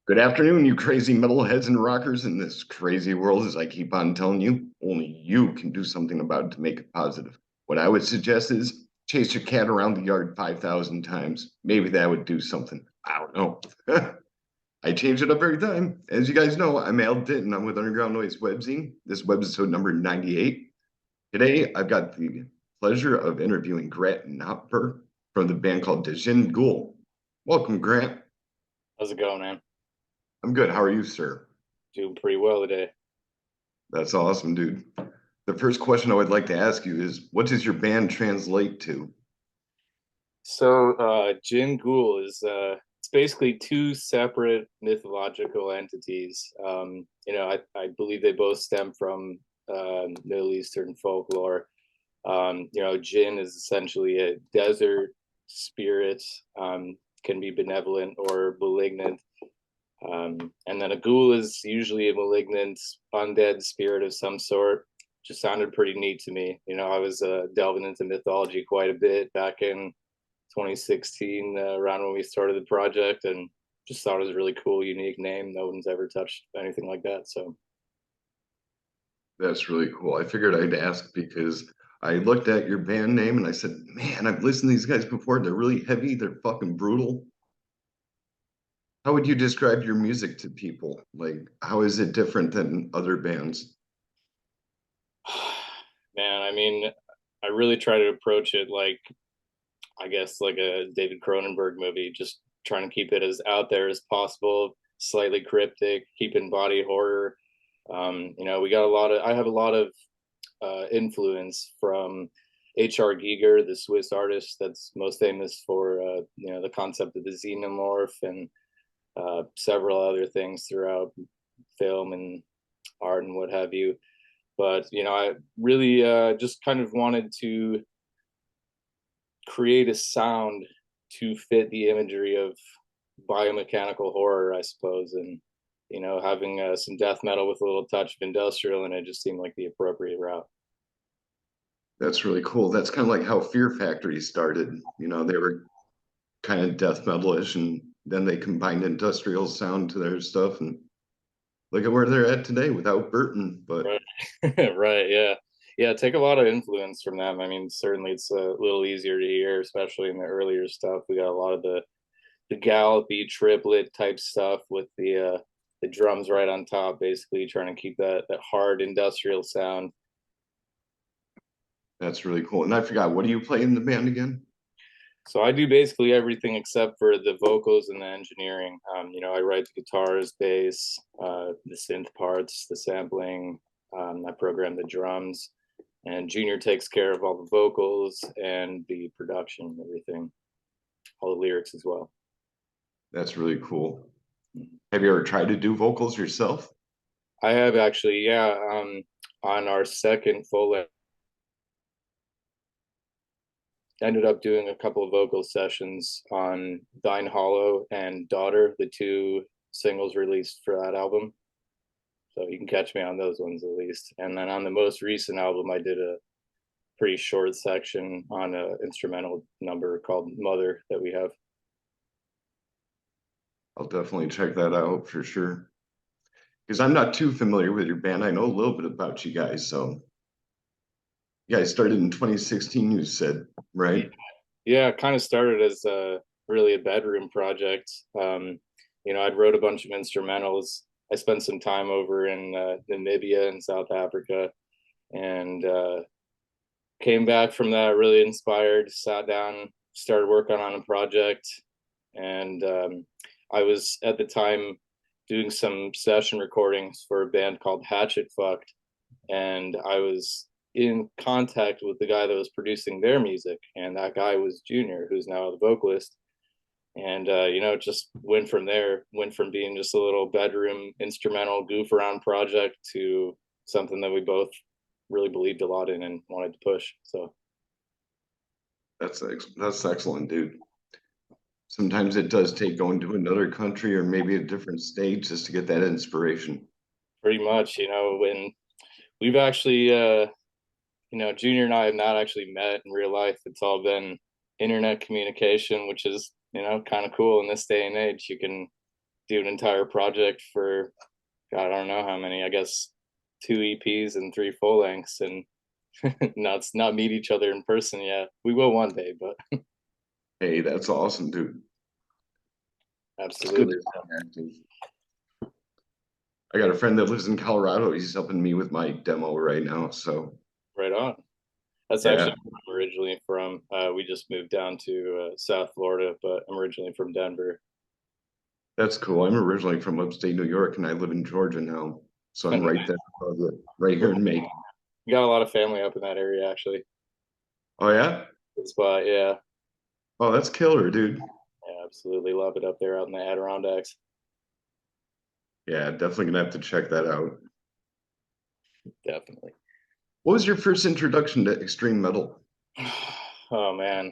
Good afternoon, you crazy metalheads and rockers in this crazy world. As I keep on telling you, only you can do something about it to make it positive. What I would suggest is chase your cat around the yard 5,000 times. Maybe that would do something. I don't know. I change it up every time. As you guys know, I'm Al Ditton. I'm with Underground Noise Webzine. This is Webisode number 98. Today, I've got the pleasure of interviewing Grant Nachbur from the band called Djinn-Ghül. Welcome, Grant. How's it going, man? I'm good. How are you, sir? Doing pretty well today. That's awesome, dude. The first question I would like to ask you is, what does your band translate to? Djinn-Ghül is it's basically two separate mythological entities. I believe they both stem from Middle Eastern folklore. Jinn is essentially a desert spirit, can be benevolent or malignant. And then a ghoul is usually a malignant, undead spirit of some sort. Just sounded pretty neat to me. I was delving into mythology quite a bit back in 2016, around when we started the project, and just thought it was a really cool, unique name. No one's ever touched anything like that. So, That's really cool. I figured I'd ask because I looked at your band name and I said, man, I've listened to these guys before. They're really heavy. They're fucking brutal. How would you describe your music to people? Like, how is it different than other bands? man, I mean, I really try to approach it like, I guess, like a David Cronenberg movie, just trying to keep it as out there as possible, slightly cryptic, keeping body horror. We got a lot of, I have a lot of influence from H.R. Giger, the Swiss artist that's most famous for, the concept of the xenomorph and several other things throughout film and art and what have you. But, I really just kind of wanted to create a sound to fit the imagery of biomechanical horror, I suppose. And, having some death metal with a little touch of industrial, and it just seemed like the appropriate route. That's really cool. That's kind of like how Fear Factory started. They were kind of death metalish and then they combined industrial sound to their stuff. And look at where they're at today without Burton. But Right. Right. Yeah. Yeah. Take a lot of influence from them. I mean, certainly it's a little easier to hear, especially in the earlier stuff. We got a lot of the gallopy triplet type stuff with the drums right on top, basically trying to keep that hard industrial sound. that's really cool. And I forgot, what do you play in the band again? So I do basically everything except for the vocals and the engineering. I write the guitars, bass, the synth parts, the sampling. I program the drums, and Junior takes care of all the vocals and the production and everything, all the lyrics as well. That's really cool. Have you ever tried to do vocals yourself? I have actually, yeah. On our second full length, ended up doing a couple of vocal sessions on Thine Hollow and Daughter, the two singles released for that album. So you can catch me on those ones at least. And then on the most recent album, I did a pretty short section on an instrumental number called Mother that we have. I'll definitely check that out for sure. Because I'm not too familiar with your band. I know a little bit about you guys. So you guys started in 2016, you said, right? Yeah, it kind of started as really a bedroom project. I'd wrote a bunch of instrumentals. I spent some time over in Namibia and South Africa, and came back from that really inspired. Sat down, started working on a project, and I was at the time doing some session recordings for a band called Hatchet Fucked, and I was in contact with the guy that was producing their music, and that guy was Junior, who's now the vocalist. And just went from there. Went from being just a little bedroom instrumental goof around project to something that we both really believed a lot in and wanted to push. So That's excellent, dude. Sometimes it does take going to another country or maybe a different state just to get that inspiration. pretty much, when we've actually, Junior and I have not actually met in real life. It's all been internet communication, which is, kind of cool in this day and age. You can do an entire project for God, I don't know how many. I guess two EPs and three full lengths, and not meet each other in person yet. We will one day, but Hey, that's awesome, dude. It's good absolutely. to stay active. I got a friend that lives in Colorado. He's helping me with my demo right now. So Right on. That's yeah, actually where I'm originally from. We just moved down to South Florida, but I'm originally from Denver. that's cool. I'm originally from upstate New York and I live in Georgia now. So I'm And right there, right here in Macon. we got a lot of family up in that area, actually. Oh yeah? Good spot, yeah. Oh, that's killer, dude. Yeah, absolutely love it up there out in the Adirondacks. Yeah, definitely gonna have to check that out. Definitely. What was your first introduction to extreme metal? Oh man.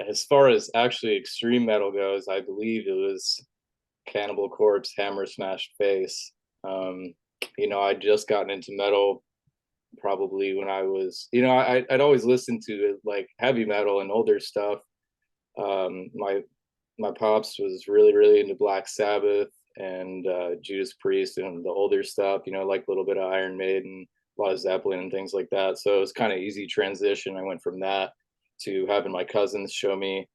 As far as actually extreme metal goes, I believe it was Cannibal Corpse, Hammer Smashed Face. Um, I'd just gotten into metal probably when I was, I'd always listened to like heavy metal and older stuff. My pops was really into Black Sabbath and Judas Priest and the older stuff. Like a little bit of Iron Maiden, a lot of Zeppelin and things like that. So it was kind of easy transition. I went from that to having my cousins show me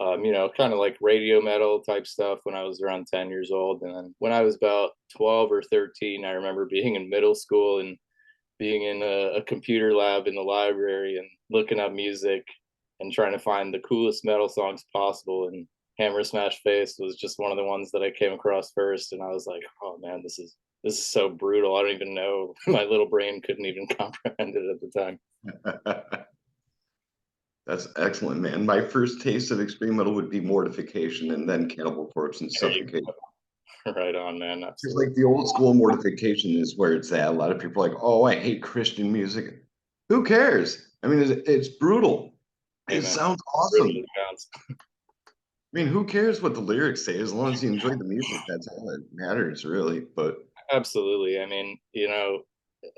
kind of like radio metal type stuff when I was around 10 years old. And then when I was about 12 or 13, I remember being in middle school and being in a computer lab in the library and looking up music and trying to find the coolest metal songs possible. And Hammer Smash Face was just one of the ones that I came across first. And I was like, oh man, this is so brutal. I don't even know. My little brain couldn't even comprehend it at the time. That's excellent, man. My first taste of extreme metal would be Mortification and then Cannibal Corpse and There you Suffocate. go. Right on, man. Because Absolutely. like the old school Mortification is where it's at. A lot of people are like, oh, I hate Christian music. Who cares? I mean, it's brutal. Hey, It man. sounds Brutal awesome. counts. I mean, who cares what the lyrics say? As long as you enjoy the music, that's all that matters, really. But Absolutely. I mean,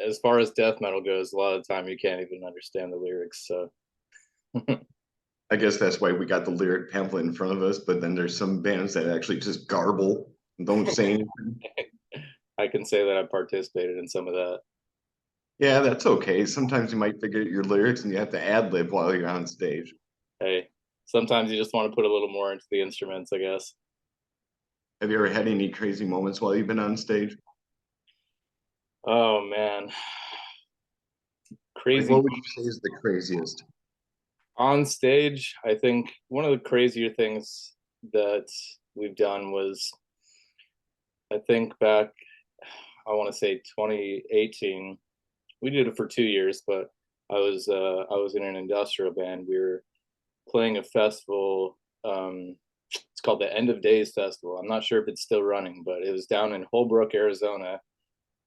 as far as death metal goes, a lot of the time you can't even understand the lyrics. So I guess that's why we got the lyric pamphlet in front of us. But then there's some bands that actually just garble and don't say anything. I can say that I participated in some of that. Yeah, that's okay. Sometimes you might figure out your lyrics and you have to ad lib while you're on stage. Hey, sometimes you just want to put a little more into the instruments, I guess. Have you ever had any crazy moments while you've been on stage? Oh man, Like, crazy what would you say is the craziest? on stage. I think one of the crazier things that we've done was, I think back, I want to say 2018. We did it for 2 years, but I was in an industrial band. We were playing a festival. It's called the End of Days Festival. I'm not sure if it's still running, but it was down in Holbrook, Arizona.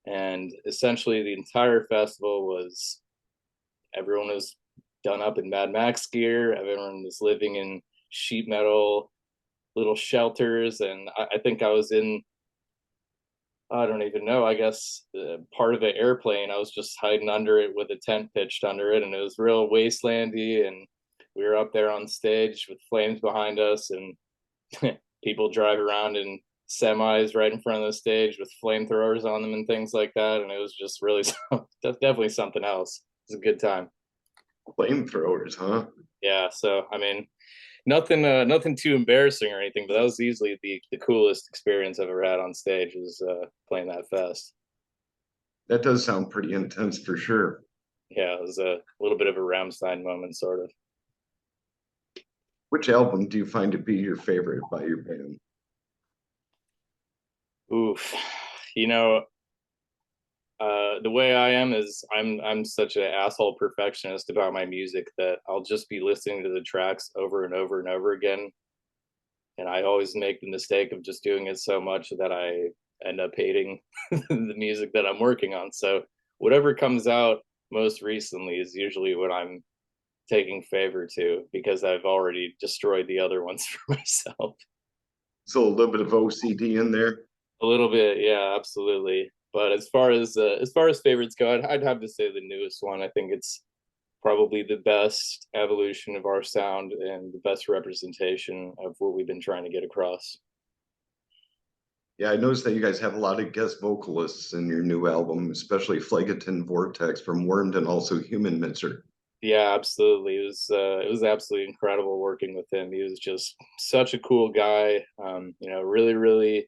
And essentially, the entire festival was everyone was done up in Mad Max gear. Everyone was living in sheet metal little shelters, and I think I was in. I don't even know. I guess part of an airplane. I was just hiding under it with a tent pitched under it, and it was real wastelandy. And we were up there on stage with flames behind us, and people drive around in semis right in front of the stage with flamethrowers on them and things like that. And it was just really that's definitely something else. It's a good time. Flamethrowers, huh? Yeah. So I mean, nothing too embarrassing or anything, but that was easily the coolest experience I've ever had on stage was playing that fest. That does sound pretty intense for sure. Yeah, it was a little bit of a Ramstein moment, sort of. Which album do you find to be your favorite by your band? Oof. You know, the way I am is I'm such an asshole perfectionist about my music that I'll just be listening to the tracks over and over and over again, and I always make the mistake of just doing it so much that I end up hating the music that I'm working on. So whatever comes out most recently is usually what I'm taking favor to because I've already destroyed the other ones for myself. So a little bit of OCD in there. A little bit, yeah, absolutely. But as far as favorites go, I'd have to say the newest one. I think it's probably the best evolution of our sound and the best representation of what we've been trying to get across. Yeah, I noticed that you guys have a lot of guest vocalists in your new album, especially Phlegreton Vortex from Wormed and also Human Mixer. Yeah, absolutely. It was absolutely incredible working with him. He was just such a cool guy. Really, really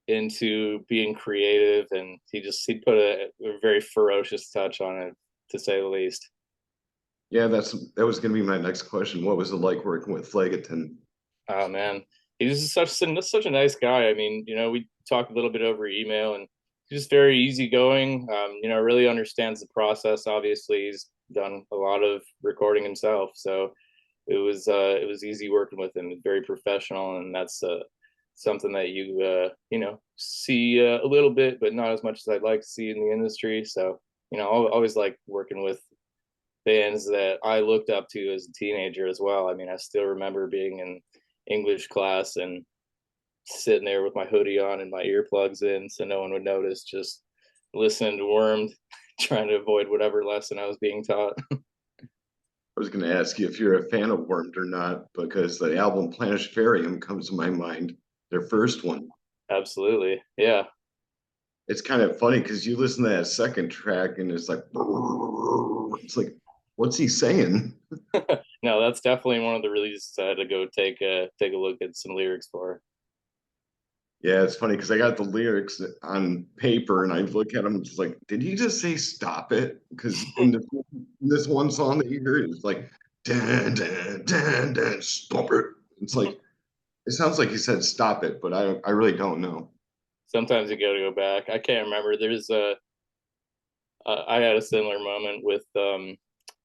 into being creative, and he put a very ferocious touch on it, to say the least. Yeah, that was going to be my next question. What was it like working with Phlegreton? Oh man, he's just such a nice guy. I mean, we talked a little bit over email, and he's just very easygoing. Really understands the process. Obviously, he's done a lot of recording himself, so it was easy working with him. Very professional, and that's something that you see a little bit, but not as much as I'd like to see in the industry. So I always like working with bands that I looked up to as a teenager as well. I mean, I still remember being in English class and sitting there with my hoodie on and my earplugs in so no one would notice, just listening to Wormed, trying to avoid whatever lesson I was being taught. I was going to ask you if you're a fan of Wormed or not, because the album Planetarium comes to my mind, their first one. Absolutely. Yeah. It's kind of funny because you listen to that second track and it's like, what's he saying? No, that's definitely one of the releases I had to go take a look at some lyrics for. Yeah, it's funny because I got the lyrics on paper and I look at them, it's like, did he just say stop it? Because this one song that you heard is like, dan, dan, dan, dan, stop it. It's like, it sounds like he said stop it, but I really don't know. Sometimes you got to go back. I can't remember. There's a I had a similar moment with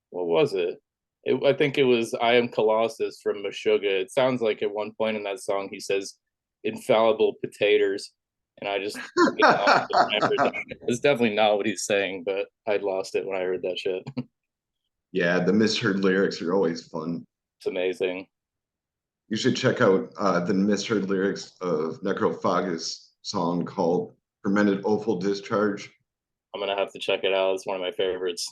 what was it? I think it was "I Am Colossus" from Meshuggah. It sounds like at one point in that song he says "infallible potatoes," and I just remembered that. It's definitely not what he's saying, but I'd lost it when I heard that shit. Yeah, the misheard lyrics are always fun. It's amazing. You should check out the misheard lyrics of Necrophagus song called Fermented Offal Discharge. I'm gonna have to check it out. It's one of my favorites.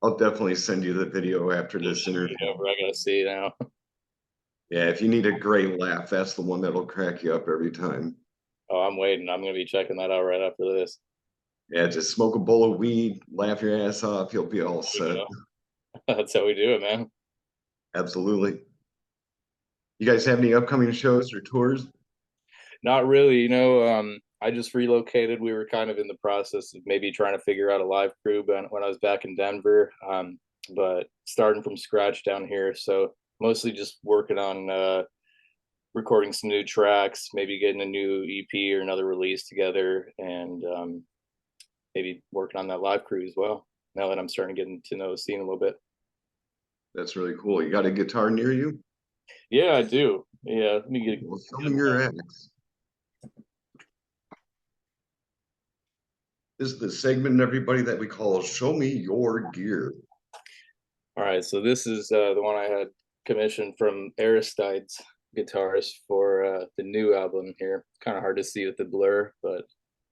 I'll definitely send you the video after this interview. I gotta see now. Yeah, if you need a great laugh, that's the one that'll crack you up every time. Oh, I'm waiting. I'm gonna be checking that out right after this. Yeah, just smoke a bowl of weed, laugh your ass off, you'll be all set. That's how we do it, man. Absolutely. You guys have any upcoming shows or tours? Not really, I just relocated. We were kind of in the process of maybe trying to figure out a live crew when I was back in Denver, but starting from scratch down here. So mostly just working on recording some new tracks, maybe getting a new EP or another release together, and maybe working on that live crew as well. Now that I'm starting to get to know the scene a little bit. That's really cool. You got a guitar near you? Yeah, I do. Yeah, let me Well, show get me your axe. This is the segment, everybody, that we call Show Me Your Gear. All right, so this is the one I had commissioned from Aristide's guitarist for the new album here. Kind of hard to see with the blur, but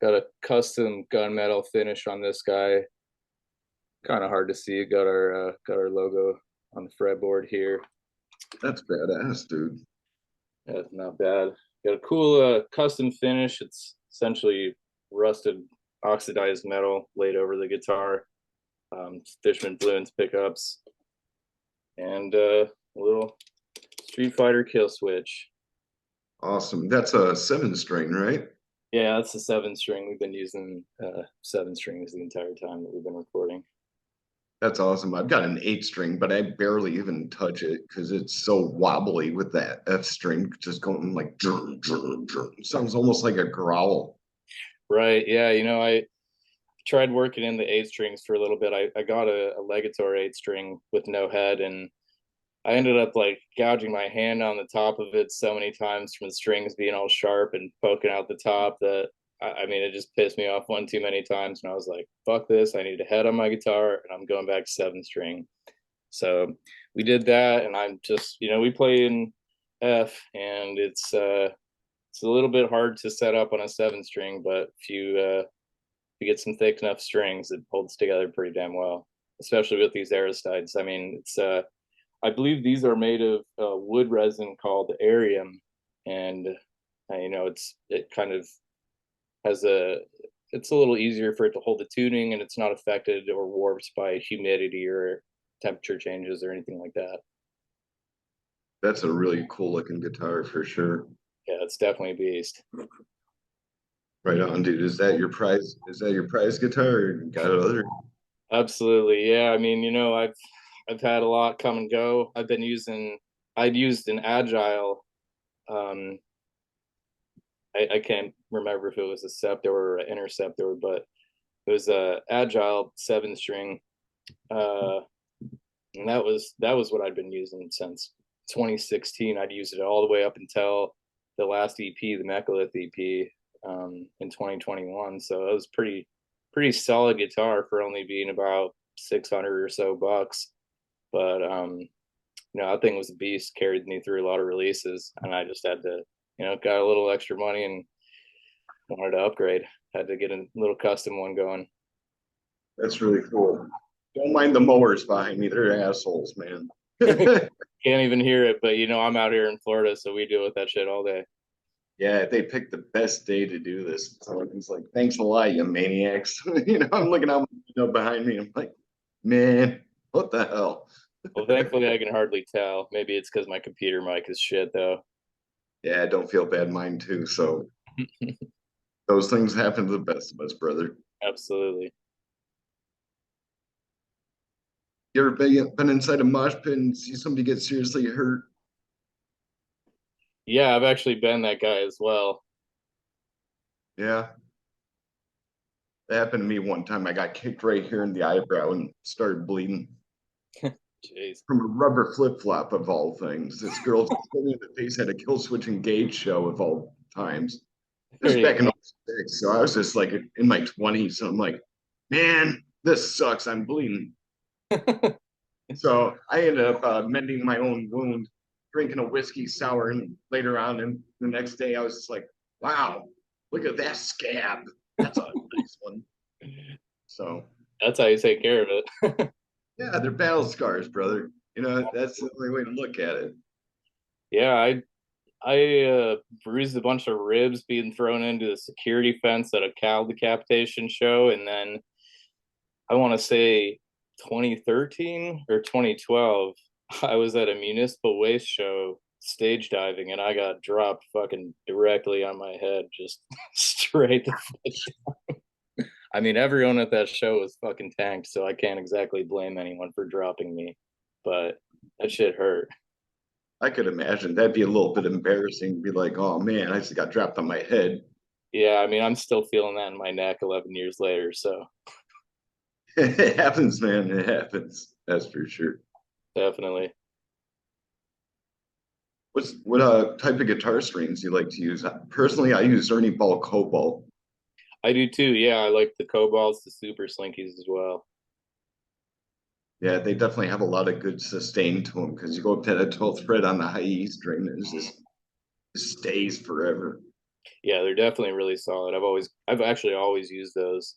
got a custom gunmetal finish on this guy. Kind of hard to see. Got our logo on the fretboard here. That's badass, dude. Yeah, not bad. Got a cool custom finish. It's essentially rusted oxidized metal laid over the guitar. Fishman Fluence pickups and a little Street Fighter kill switch. Awesome. That's a 7 string, right? Yeah, that's the 7 string. We've been using 7 strings the entire time that we've been recording. That's awesome. I've got an 8 string, but I barely even touch it because it's so wobbly with that F string just going like sounds almost like a growl. Right. Yeah. I tried working in the 8 strings for a little bit. I got a Legator 8 string with no head, and I ended up like gouging my hand on the top of it so many times from the strings being all sharp and poking out the top that I mean, it just pissed me off one too many times. And I was like, fuck this. I need a head on my guitar and I'm going back to 7 string. So we did that. And I'm just, we play in F, and it's a little bit hard to set up on a 7 string, but if you get some thick enough strings, it holds together pretty damn well, especially with these Aristides. I mean, I believe these are made of wood resin called Arium, and it kind of has a it's a little easier for it to hold the tuning, and it's not affected or warped by humidity or temperature changes or anything like that. That's a really cool looking guitar for sure. Yeah, it's definitely a beast. Right on, dude. Is that your prize? Is that your prize guitar? Or you got other? Absolutely. Yeah, I mean, I've had a lot come and go. I'd used an agile. um I can't remember if it was a Scepter or an Interceptor, but it was a agile 7 string. uh and that was what I'd been using since 2016. I'd used it all the way up until the last EP, the Mechalith EP, in 2021. So it was pretty solid guitar for only being about 600 or so bucks. But that thing was a beast. Carried me through a lot of releases, and I just had to, got a little extra money and wanted to upgrade. Had to get a little custom one going. That's really cool. Don't mind the mowers behind me. They're assholes, man. Can't even hear it, but I'm out here in Florida, so we deal with that shit all day. Yeah, they picked the best day to do this. So it's like, thanks a lot, you maniacs. I'm looking out behind me. I'm like, man, what the hell? Well, thankfully, I can hardly tell. Maybe it's because my computer mic is shit, though. Yeah, don't feel bad, mine too. So those things happen to the best of us, brother. Absolutely. You ever been inside a mosh pit and see somebody get seriously hurt? Yeah, I've actually been that guy as well. Yeah, that happened to me one time. I got kicked right here in the eyebrow and started bleeding Jeez. from a rubber flip flop of all things. This girl just hit me in the face at a Kill Switch Engage show of all times. This There was you back in '06, so I was just like in my 20s. And I'm like, man, this sucks. I'm bleeding. go. So I ended up mending my own wound, drinking a whiskey sour, and later on, and the next day, I was just like, "Wow, look at that scab. That's a nice one." So That's how you take care of it. yeah, they're battle scars, brother. That's the only way to look at it. Yeah, I bruised a bunch of ribs being thrown into the security fence at a cow decapitation show, and then I want to say 2013 or 2012, I was at a municipal waste show stage diving, and I got dropped fucking directly on my head, just straight the fuck. I mean, everyone at that show was fucking tanked, so I can't exactly blame anyone for dropping me, but that shit hurt. I could imagine that'd be a little bit embarrassing to be like, "Oh man, I just got dropped on my head." Yeah, I mean, I'm still feeling that in my neck 11 years later, so It happens, man. It happens. That's for sure. definitely. What type of guitar strings do you like to use? Personally, I use Ernie Ball Cobalt. I do too. Yeah, I like the Cobalts, the Super Slinkies as well. Yeah, they definitely have a lot of good sustain to them because you go up to that 12th fret on the high E string and it stays forever. Yeah, they're definitely really solid. I've actually always used those.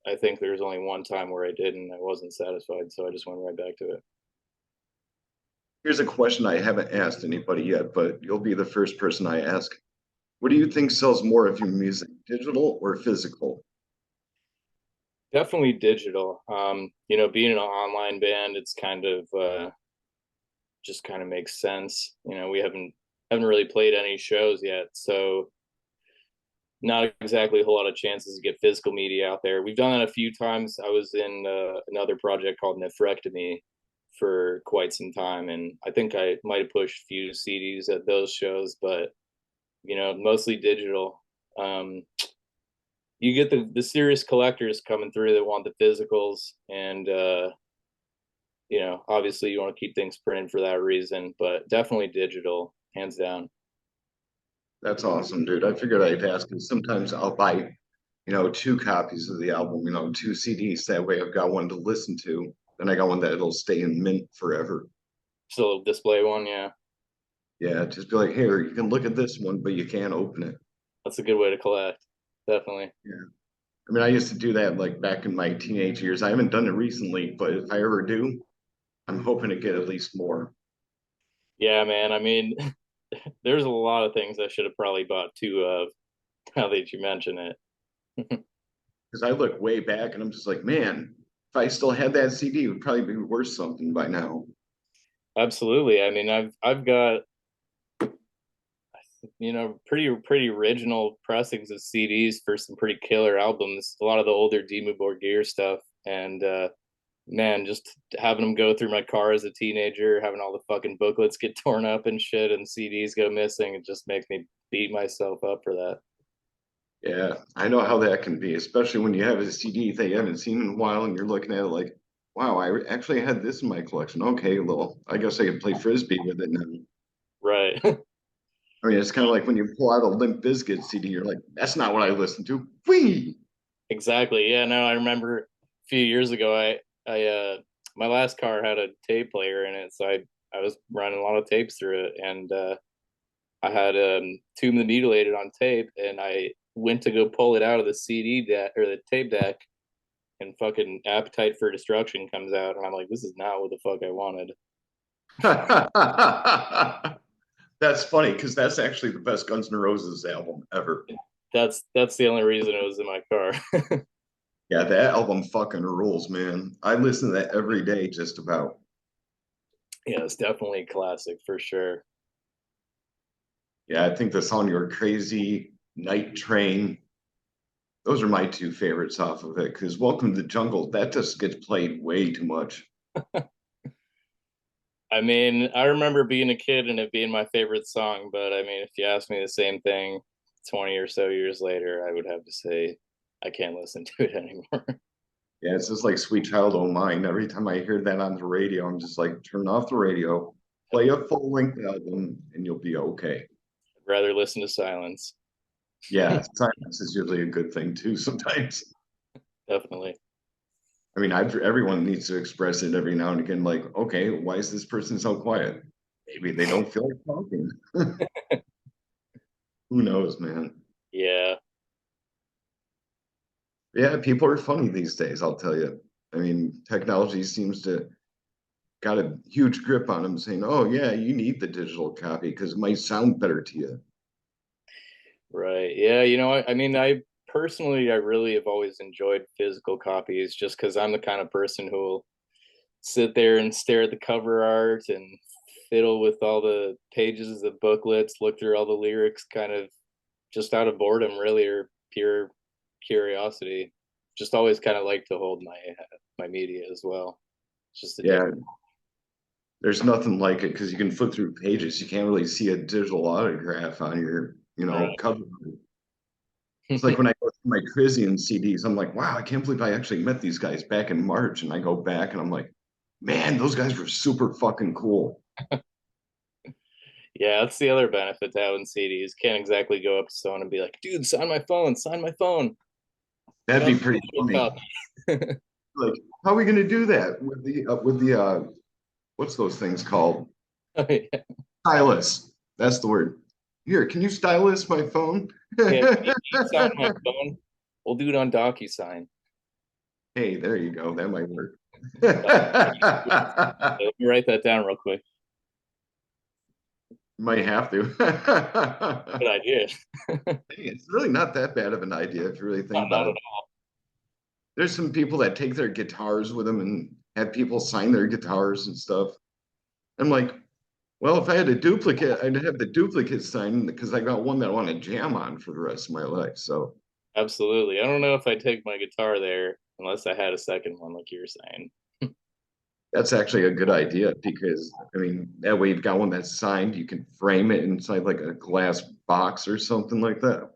I think there's only one time where I didn't. I wasn't satisfied, so I just went right back to it. Here's a question I haven't asked anybody yet, but you'll be the first person I ask. What do you think sells more of your music, digital or physical? Definitely digital. Being an online band, it's kind of just kind of makes sense. We haven't really played any shows yet, so not exactly a whole lot of chances to get physical media out there. We've done that a few times. I was in another project called Nephrectomy for quite some time, and I think I might have pushed a few CDs at those shows, but mostly digital. Um, you get the serious collectors coming through that want the physicals, and obviously you want to keep things printed for that reason, but definitely digital, hands down. That's awesome, dude. I figured I'd ask because sometimes I'll buy, two copies of the album, two CDs. That way I've got one to listen to. Then I got one that'll stay in mint forever. Still display one, yeah. Yeah, just be like, here, you can look at this one, but you can't open it. That's a good way to collect. Definitely. Yeah. I mean, I used to do that like back in my teenage years. I haven't done it recently, but if I ever do, I'm hoping to get at least more. Yeah, man. I mean, there's a lot of things I should have probably bought two of. Now that you mention it. Because I look way back and I'm just like, man, if I still had that CD, it would probably be worth something by now. Absolutely. I mean, I've got, pretty original pressings of CDs for some pretty killer albums. A lot of the older Dimmu Borgir stuff, and man, just having them go through my car as a teenager, having all the fucking booklets get torn up and shit, and CDs go missing, it just makes me beat myself up for that. Yeah, I know how that can be, especially when you have a CD that you haven't seen in a while and you're looking at it like, wow, actually had this in my collection. Okay, well, I guess I can play frisbee with it now. Right. I mean, it's kind of like when you pull out a Limp Bizkit CD, you're like, that's not what I listened to. Whee! Exactly. Yeah, no, I remember a few years ago I my last car had a tape player in it, so I was running a lot of tapes through it, and I had Tomb the Mutilated on tape, and I went to go pull it out of the CD deck or the tape deck, and fucking Appetite for Destruction comes out, and I'm like, this is not what the fuck I wanted. That's funny because that's actually the best Guns N' Roses album ever. That's the only reason it was in my car. Yeah, that album fucking rules, man. I listen to that every day, just about. Yeah, it's definitely a classic for sure. Yeah, I think the song "You're Crazy," "Night Train," those are my two favorites off of it. Because "Welcome to the Jungle," that just gets played way too much. I mean, I remember being a kid and it being my favorite song, but I mean, if you ask me the same thing 20 or so years later, I would have to say I can't listen to it anymore. Yeah, it's just like "Sweet Child O' Mine." Every time I hear that on the radio, I'm just like, turn off the radio, play a full length album, and you'll be okay. I'd rather listen to silence. Yeah, silence is usually a good thing too sometimes. Definitely. I mean, everyone needs to express it every now and again, like, okay, why is this person so quiet? Maybe they don't feel like talking. Who knows, man? Yeah. Yeah, people are funny these days, I'll tell you. I mean, technology seems to got a huge grip on them saying, oh, yeah, you need the digital copy because it might sound better to you. Right. Yeah. I mean, I really have always enjoyed physical copies just because I'm the kind of person who will sit there and stare at the cover art and fiddle with all the pages of the booklets, look through all the lyrics kind of just out of boredom, really, or pure curiosity. Just always kind of like to hold my media as well. It's just a Yeah, different. there's nothing like it because you can flip through pages. You can't really see a digital autograph on your, Right. cover. It's like when I go through my Crisian CDs, I'm like, wow, I can't believe I actually met these guys back in March. And I go back and I'm like, man, those guys were super fucking cool. Yeah, that's the other benefit to having CDs. Can't exactly go up to someone and be like, "Dude, sign my phone, sign my phone." I That'd got be a pretty digital funny. copy. Like, how are we going to do that with the what's those things called? Yeah, Stylus. That's the word. Here, can you stylus my phone? can you sign my phone? We'll do it on DocuSign. Hey, there you go. That might work. Let me write that down real quick. Might have to. Good idea. It's really not that bad of an idea if you really think Not about at it. There's some people that take their guitars with them and have people sign their guitars and stuff. I'm like, well, if I had a duplicate, I'd have the duplicate signed because I got one that I want to jam on for the rest of my life. So Absolutely. I don't know if I'd take my guitar there unless I had a second one, like you were saying. that's actually a good idea because I mean that way you've got one that's signed. You can frame it inside like a glass box or something like that.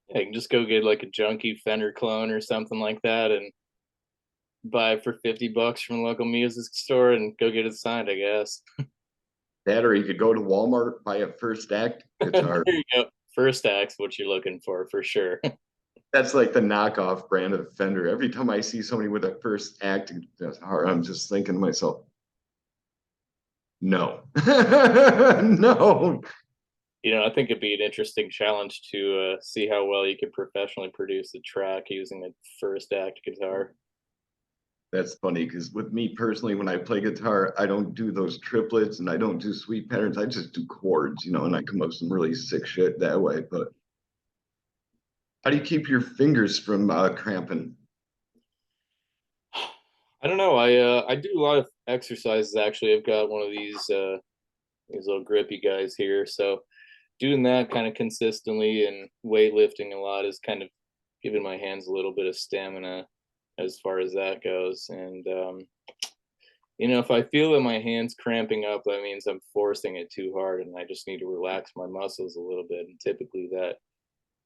Yeah, I can just go get like a junky Fender clone or something like that and buy it for $50 from a local music store and go get it signed, I guess. That or you could go to Walmart, buy a first act There guitar. you go. First act's what you're looking for sure. That's like the knockoff brand of Fender. Every time I see somebody with a first act guitar, I'm just thinking to myself, no, no. I think it'd be an interesting challenge to see how well you could professionally produce a track using a first act guitar. That's funny because with me personally, when I play guitar, I don't do those triplets and I don't do sweep patterns. I just do chords, and I come up with some really sick shit that way. But How do you keep your fingers from cramping? I don't know. I do a lot of exercises actually. I've got one of these little grippy guys here, so doing that kind of consistently and weightlifting a lot is kind of giving my hands a little bit of stamina as far as that goes. And if I feel that my hands cramping up, that means I'm forcing it too hard, and I just need to relax my muscles a little bit. And typically that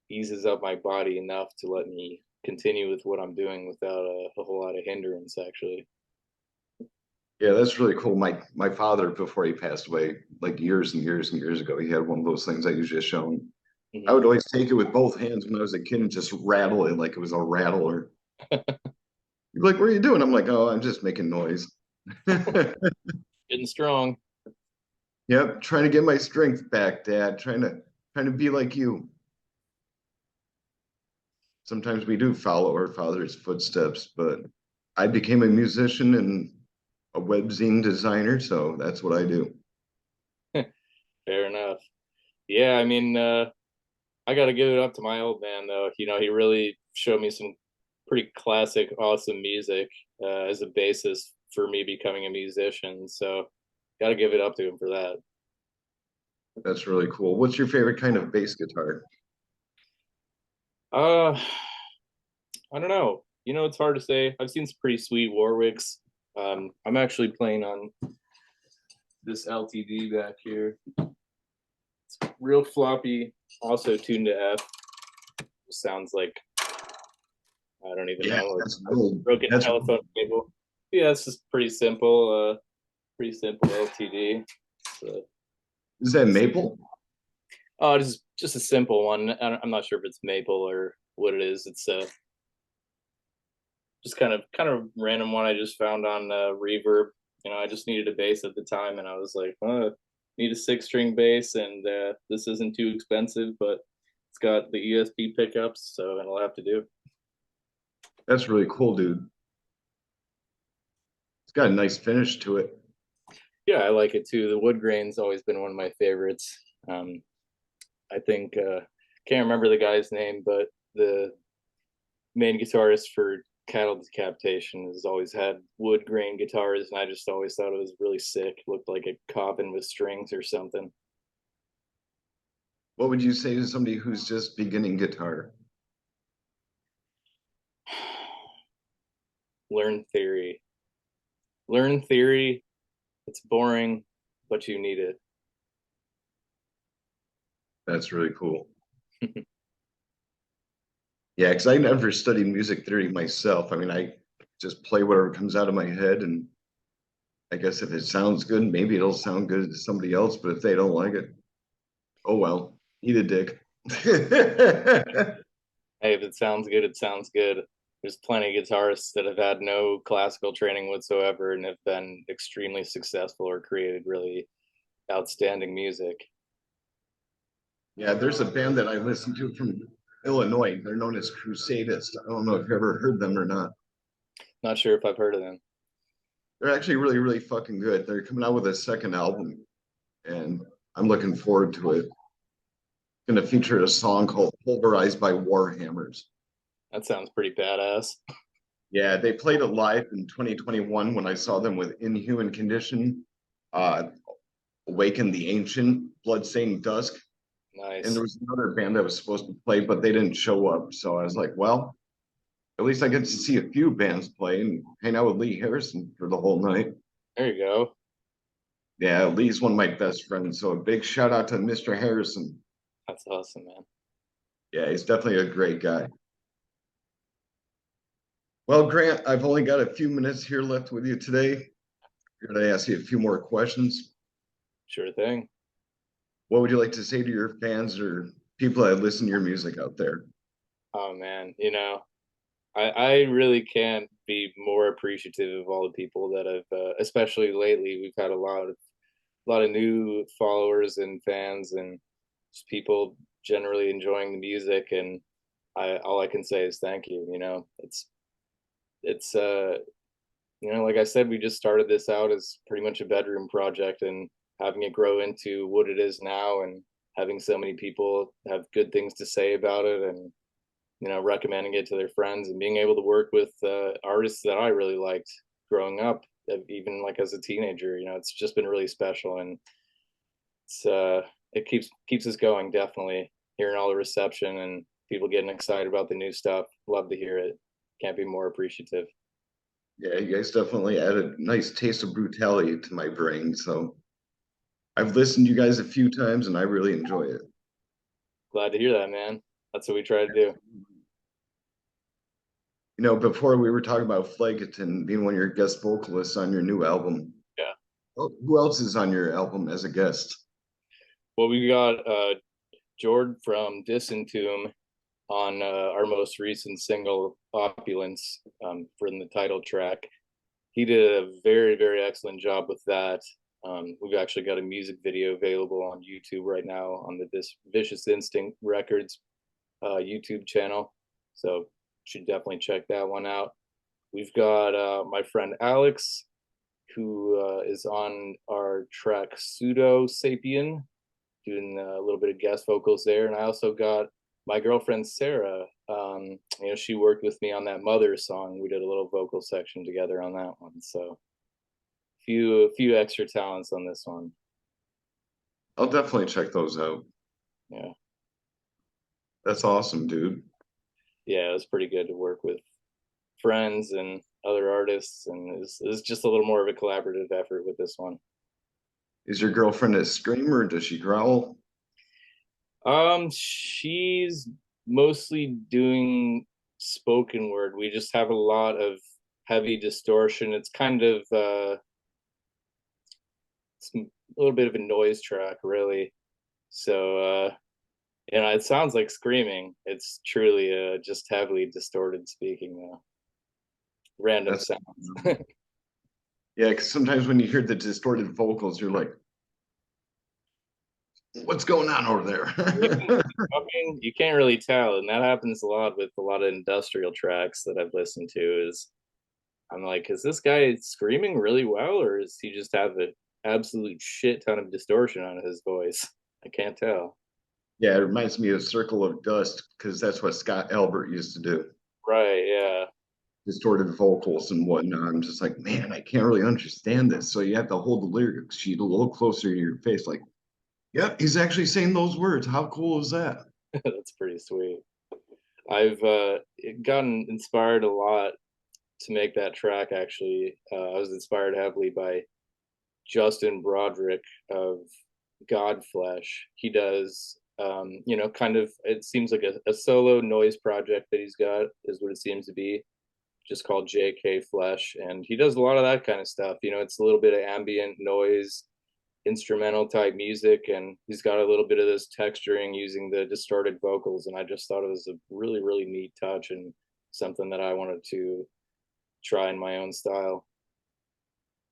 eases up my body enough to let me continue with what I'm doing without a whole lot of hindrance, actually. Yeah, that's really cool. My father, before he passed away, like years and years and years ago, he had one of those things that you just shown. I Hmm. would always take it with both hands when I was a kid and just rattle it like it was a rattler. He'd be like, "What are you doing?" I'm like, "Oh, I'm just making noise." Getting strong. Yep, trying to get my strength back, Dad. Trying to be like you. Sometimes we do follow our father's footsteps, but I became a musician and a webzine designer, so that's what I do. Fair enough. Yeah, I mean, I got to give it up to my old man, though. He really showed me some pretty classic, awesome music as a basis for me becoming a musician. So, got to give it up to him for that. That's really cool. What's your favorite kind of bass guitar? Uh, I don't know. It's hard to say. I've seen some pretty sweet Warwicks. I'm actually playing on this LTD back here. Real floppy, also tuned to F. Sounds like I don't even Yeah, know, that's a cool. broken That's telephone cable. Yeah, it's just pretty simple LTD. So, is that maple? oh, it's just a simple one. I'm not sure if it's maple or what it is. It's just kind of random one I just found on Reverb. I just needed a bass at the time, and I was like, oh, need a 6 string bass, and this isn't too expensive, but it's got the ESP pickups, so it'll have to do. That's really cool, dude. It's got a nice finish to it. Yeah, I like it too. The wood grain's always been one of my favorites. I think can't remember the guy's name, but the main guitarist for Cattle Decapitation has always had wood grain guitars, and I just always thought it was really sick. It looked like a coffin with strings or something. What would you say to somebody who's just beginning guitar? Learn theory. Learn theory. It's boring, but you need it. That's really cool. Yeah, because I never studied music theory myself. I mean, I just play whatever comes out of my head, and I guess if it sounds good, maybe it'll sound good to somebody else. But if they don't like it, oh well, eat a dick. Hey, if it sounds good, it sounds good. There's plenty of guitarists that have had no classical training whatsoever and have been extremely successful or created really outstanding music. Yeah, there's a band that I listen to from Illinois. They're known as Crusadist. I don't know if you ever heard them or not. Not sure if I've heard of them. They're actually really, really fucking good. They're coming out with a second album, and I'm looking forward to it. Going to feature a song called Pulverized by Warhammers. That sounds pretty badass. Yeah, they played it live in 2021 when I saw them with Inhuman Condition, uh, Awaken the Ancient, Bloodstained Dusk. And there Nice. was another band that was supposed to play, but they didn't show up. So I was like, well, at least I get to see a few bands play and hang out with Lee Harrison for the whole night. There you go. Yeah, Lee's one of my best friends. So a big shout out to Mr. Harrison. That's awesome, man. Yeah, he's definitely a great guy. Well, Grant, I've only got a few minutes here left with you today. I'm going to ask you a few more questions. Sure thing. What would you like to say to your fans or people that listen to your music out there? Oh man, I really can't be more appreciative of all the people that have, especially lately, we've had a lot of new followers and fans, and just people generally enjoying the music. And all I can say is thank you. It's like I said, we just started this out as pretty much a bedroom project, and having it grow into what it is now, and having so many people have good things to say about it, and recommending it to their friends and being able to work with artists that I really liked growing up, even like as a teenager. It's just been really special, and it keeps us going. Definitely hearing all the reception and people getting excited about the new stuff. Love to hear it. Can't be more appreciative. Yeah, you guys definitely added a nice taste of brutality to my brain. So I've listened to you guys a few times and I really enjoy it. Glad to hear that, man. That's what we try to do. Before we were talking about Flageton being one of your guest vocalists on your new album. Yeah. Who else is on your album as a guest? Well, we got Jord from Disentomb on our most recent single, Opulence, from the title track. He did a very, very excellent job with that. We've actually got a music video available on YouTube right now on the Vicious Instinct Records YouTube channel. So should definitely check that one out. We've got my friend Alex, who is on our track Pseudo Sapien, doing a little bit of guest vocals there. And I also got my girlfriend Sarah. She worked with me on that Mother song. We did a little vocal section together on that one. So a few extra talents on this one. I'll definitely check those out. Yeah. That's awesome, dude. Yeah, it was pretty good to work with friends and other artists, and it was just a little more of a collaborative effort with this one. Is your girlfriend a screamer? Does she growl? She's mostly doing spoken word. We just have a lot of heavy distortion. It's kind of it's a little bit of a noise track, really. So it sounds like screaming. It's truly just heavily distorted speaking, though. Random That's sounds. yeah, because sometimes when you hear the distorted vocals, you're like, what's going on over there? I mean, you can't really tell, and that happens a lot with a lot of industrial tracks that I've listened to. Is I'm like, is this guy screaming really well, or is he just have an absolute shit ton of distortion on his voice? I can't tell. Yeah, it reminds me of Circle of Dust because that's what Scott Albert used to do. Right? Yeah. Distorted vocals and whatnot. I'm just like, man, I can't really understand this. So you have to hold the lyric sheet a little closer to your face, like, yep, he's actually saying those words. How cool is that? That's pretty sweet. I've gotten inspired a lot to make that track. Actually, I was inspired heavily by Justin Broderick of Godflesh. He does, kind of, it seems like a solo noise project that he's got, is what it seems to be, just called JK Flesh. And he does a lot of that kind of stuff. It's a little bit of ambient noise, instrumental type music, and he's got a little bit of this texturing using the distorted vocals. And I just thought it was a really, really neat touch and something that I wanted to try in my own style.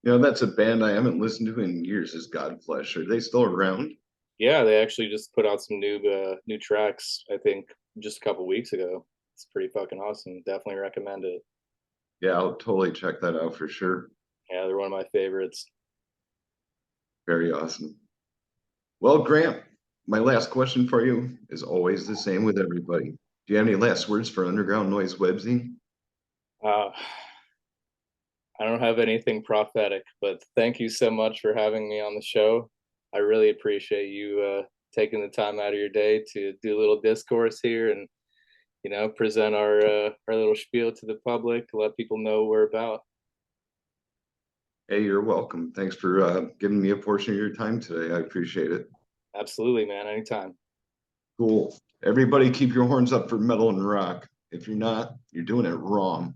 That's a band I haven't listened to in years is Godflesh. Are they still around? Yeah, they actually just put out some new tracks, I think just a couple weeks ago. It's pretty fucking awesome. Definitely recommend it. Yeah, I'll totally check that out for sure. Yeah, they're one of my favorites. Very awesome. Well, Grant, my last question for you is always the same with everybody. Do you have any last words for Underground Noise Webzine? Uh, I don't have anything prophetic, but thank you so much for having me on the show. I really appreciate you taking the time out of your day to do a little discourse here and present our little spiel to the public, to let people know what we're about. Hey, you're welcome. Thanks for giving me a portion of your time today. I appreciate it. Absolutely, man. Anytime. Cool. Everybody keep your horns up for metal and rock. If you're not, you're doing it wrong.